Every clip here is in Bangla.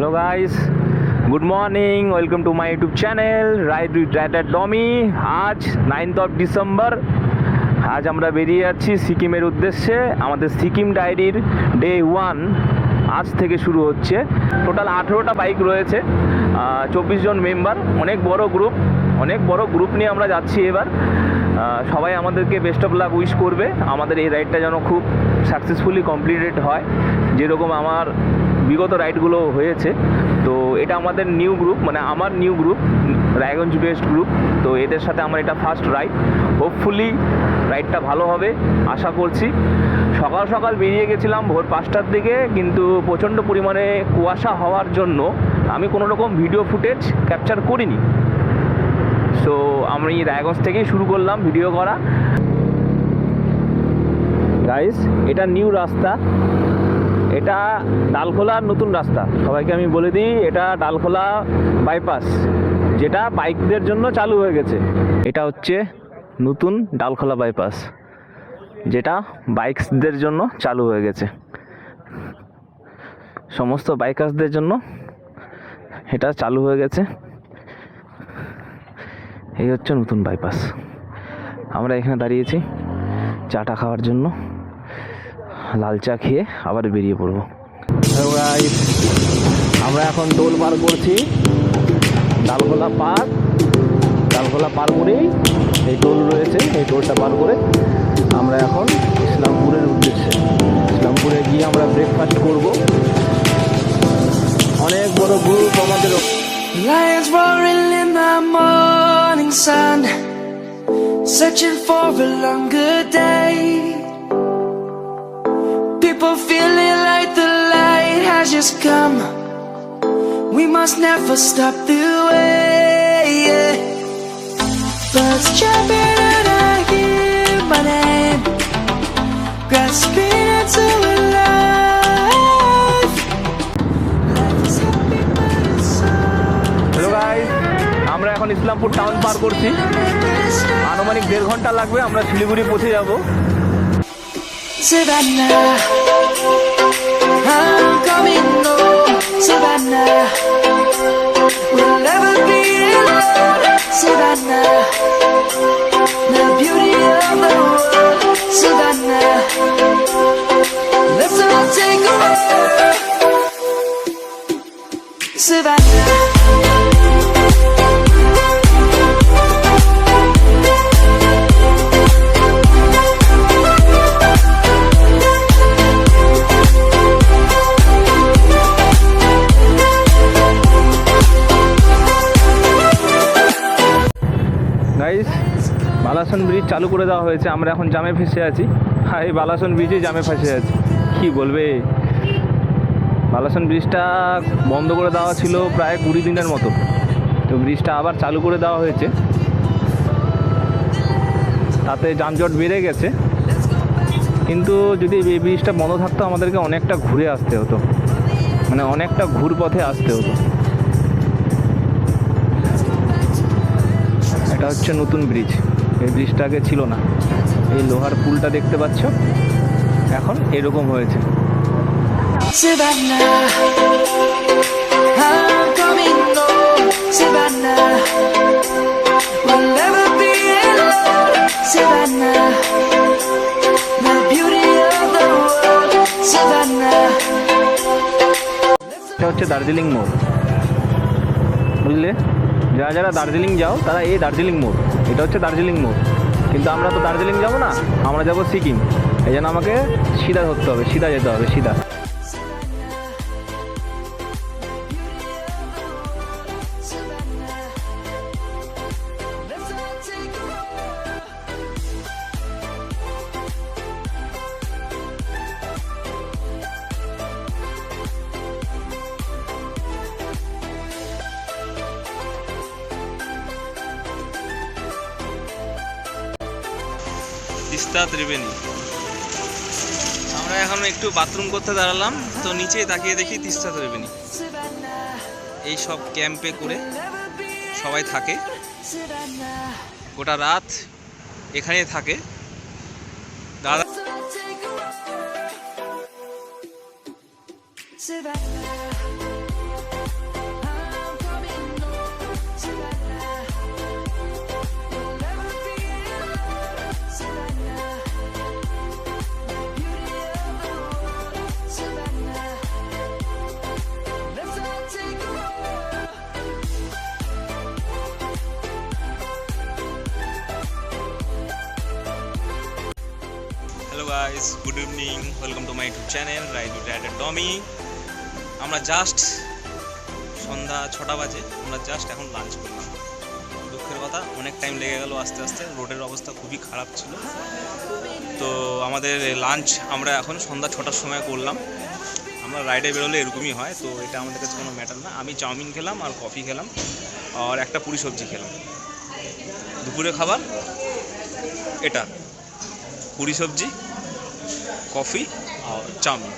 Hello guys, good morning, welcome to my YouTube channel Ride with Domi। आज 9th of December, आज আমরা বেরিয়ে যাচ্ছি সিকিমের উদ্দেশ্যে। আমাদের সিকিম ডায়েরির Day 1 আজ থেকে শুরু হচ্ছে। টোটাল 18টা বাইক রয়েছে, 24 জন মেম্বার, অনেক বড় গ্রুপ নিয়ে আমরা যাচ্ছি এবার। সবাই আমাদেরকে বেস্ট অফ লাক উইশ করবে, আমাদের এই রাইডটা যেন খুব সাকসেসফুলি কমপ্লিটেড হয়, যেরকম আমার বিগত রাইডগুলো হয়েছে। তো এটা আমাদের নিউ গ্রুপ, মানে আমার new group, Raiganj best group. তো এদের সাথে আমার এটা ফার্স্ট রাইড। হোপফুলি রাইডটা ভালো হবে আশা করছি। সকাল সকাল বেরিয়ে গেছিলাম ভোর 5টার দিকে, কিন্তু প্রচণ্ড পরিমাণে কুয়াশা হওয়ার জন্য আমি কোনো রকম ভিডিও ফুটেজ ক্যাপচার করিনি। সো আমি রায়গঞ্জ থেকেই শুরু করলাম ভিডিও করা। গাইস, এটা নিউ রাস্তা, এটা ডালখোলার নতুন রাস্তা। সবাইকে আমি বলে দিই, এটা ডালখোলা বাইপাস, যেটা বাইকদের জন্য চালু হয়ে গেছে। এটা হচ্ছে নতুন ডালখোলা বাইপাস, যেটা বাইকসদের জন্য চালু হয়ে গেছে। সমস্ত বাইকার্সদের জন্য এটা চালু হয়ে গেছে। এই হচ্ছে নতুন বাইপাস। আমরা এখানে দাঁড়িয়েছি চাটা খাওয়ার জন্য, লাল চা খেয়ে আবার বেরিয়ে পড়বো। আমরা এখন টোল পার করছি, ডালখোলা পার করেই এই টোল রয়েছে। এই টোলটা পার করে আমরা এখন ইসলামপুরের উদ্দেশ্যে, ইসলামপুরে গিয়ে আমরা ব্রেকফাস্ট করব। অনেক বড় গ্রুপ আমাদের। Lions roaring in the morning sun, searching for a longer day. People feeling like the light has just come. We must never stop the way. Birds jumping and I hear my name, grasping into a life. Life is happy but it's so. Hello guys, আমরা এখন ইসলামপুর টাউন পার করছি। আনুমানিক 1.5 ঘন্টা লাগবে, আমরা শিলিগুড়ি পৌঁছে যাব। Savannah, I'm coming home. Savannah, we'll never be alone. Savannah, the beauty of the world. Savannah, let's all take a walk. Savannah. Guys, Balason bridge চালু করে দেওয়া হয়েছে। আমরা এখন জামে ফেসে আছি। হ্যাঁ, এই বালাসন ব্রিজে জামে ফেসে আছি। কি বলবে, বালাসন ব্রিজটা বন্ধ করে দেওয়া ছিল প্রায় 20 দিনের মতো। তো ব্রিজটা আবার চালু করে দেওয়া হয়েছে, তাতে যানজট বেড়ে গেছে। কিন্তু যদি এই ব্রিজটা বন্ধ থাকতো, আমাদেরকে অনেকটা ঘুরে আসতে হতো, মানে অনেকটা ঘুর পথে আসতে হতো। এটা হচ্ছে নতুন ব্রিজ, এই ব্রিজটা আগে ছিল না। এই লোহার পুলটা দেখতে পাচ্ছ, এখন এরকম হয়েছে। Savannah, I'm coming home. Savannah, we'll never be alone. Savannah, the beauty of the world. Savannah. এটা হচ্ছে দার্জিলিং মোড়, বুঝলে? যারা দার্জিলিং যাও তারা এই দার্জিলিং মোড়, এটা হচ্ছে দার্জিলিং মোড়। কিন্তু আমরা তো দার্জিলিং যাব না, আমরা যাব সিকিম। এই জন্য আমাকে সিধা ধরতে হবে, সিধা যেতে হবে, সিধা। তিস্তা ত্রিবেণী। আমরা এখন একটু বাথরুম করতে দাঁড়ালাম, তো নিচে তাকিয়ে দেখি তিস্তা ত্রিবেণী। এই সব ক্যাম্পে করে সবাই থাকে, গোটা রাত এখানেই থাকে। দাদা Savannah. I'm coming home, Savannah. We'll never be alone, Savannah. Beauty of the world, Savannah. Let's all take a walk. Hello guys, good evening, welcome to my YouTube channel ride with rider Tommy. আমরা জাস্ট সন্ধ্যা 6টা বাজে, আমরা জাস্ট এখন লাঞ্চ করলাম। দুঃখের কথা, অনেক টাইম লেগে গেল আস্তে আস্তে, রোডের অবস্থা খুবই খারাপ ছিল। তো আমাদের লাঞ্চ আমরা এখন সন্ধ্যা 6টার সময় করলাম। আমরা রাইডে বেরোলে এরকমই হয়, তো এটা আমাদের কাছে কোনো ম্যাটার না। আমি চাউমিন খেলাম আর কফি খেলাম আর একটা পুরি সবজি খেলাম। দুপুরে খাবার এটা পুরি সবজি, কফি আর চাউমিন।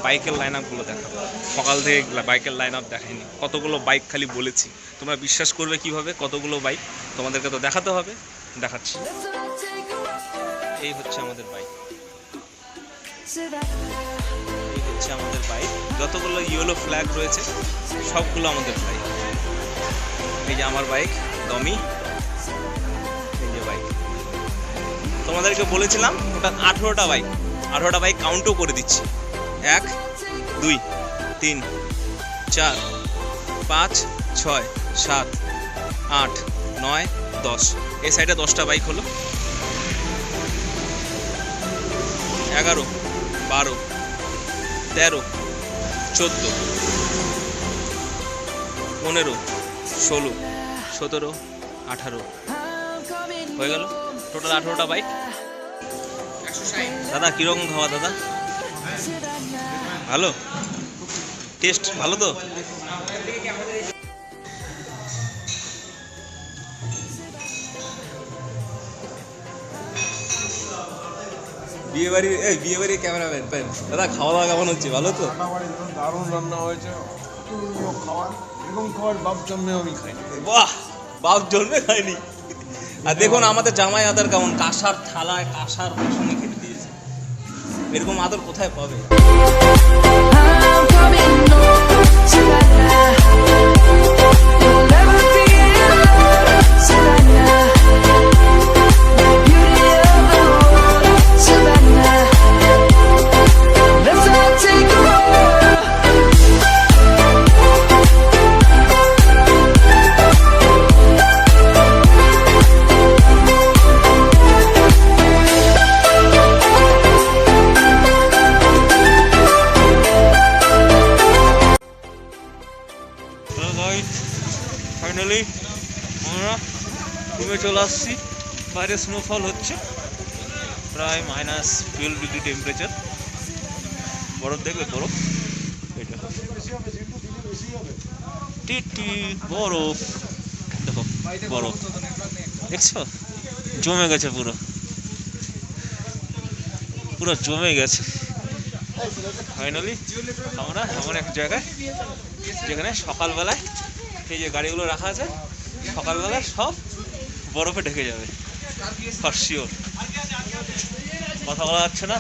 বাইকের লাইন আপগুলো দেখাবো, সকাল থেকে বাইকের লাইন আপ দেখাইনি। কতগুলো বাইক খালি বলেছি, তোমরা বিশ্বাস করবে কিভাবে? কতগুলো বাইক তোমাদেরকে তো দেখাতে হবে, দেখাচ্ছি। এই হচ্ছে আমাদের বাইক, এই হচ্ছে আমাদের বাইক। যতগুলো ইয়েলো ফ্ল্যাগ রয়েছে সবগুলো আমাদের বাইক। এই যে আমার বাইক ডমি, এই যে বাইক। তোমাদেরকে বলেছিলাম ওটা 18টা বাইক, 18টা বাইক কাউন্টও করে দিচ্ছি। 1 2 3 4 5 6 7 8 9 10। এই সাইডে 10টা বাইক হলো। 11 12 13 14 15 16 17 18 হয়ে গেল। টোটাল 18টা বাইক। দাদা কিরকম খাওয়া দাদা? ভালো, টেস্ট ভালো তো? বিয়ে বাড়ি ক্যামেরাম্যান দাদা, খাওয়া দাওয়া কেমন হচ্ছে? ভালো তো? দারুণ রান্না হয়েছে, খাবার এরকম খাবার বাপ জন্মেও আমি খাইনি। বাহ, বাপ জন্মে খায়নি। আর দেখুন আমাদের জামাই আদর কেমন, কাঁসার থালায় কাঁসার সঙ্গে খেতে দিয়েছে। এরকম আদর কোথায় পাবে? I'm coming home, Savannah. We'll never be alone, Savannah. Beauty of the world, Savannah. Let's all take a walk. Finally আমরা রুমে চলে আসছি। বাইরে স্নোফল হচ্ছে, প্রায় -12 ডিগ্রি টেম্পারেচার। বরফ দেখবে, বরফ এটা টিটি বরফ, দেখো বরফ দেখছো, জমে গেছে, পুরো পুরো জমে গেছে। ফাইনালি আমরা এমন এক জায়গায় যেখানে সকালবেলায় এই যে গাড়িগুলো রাখা আছে, সকালবেলায় সব বরফে ঢেকে যাবে ফর শিওর। কথা বলা যাচ্ছে না,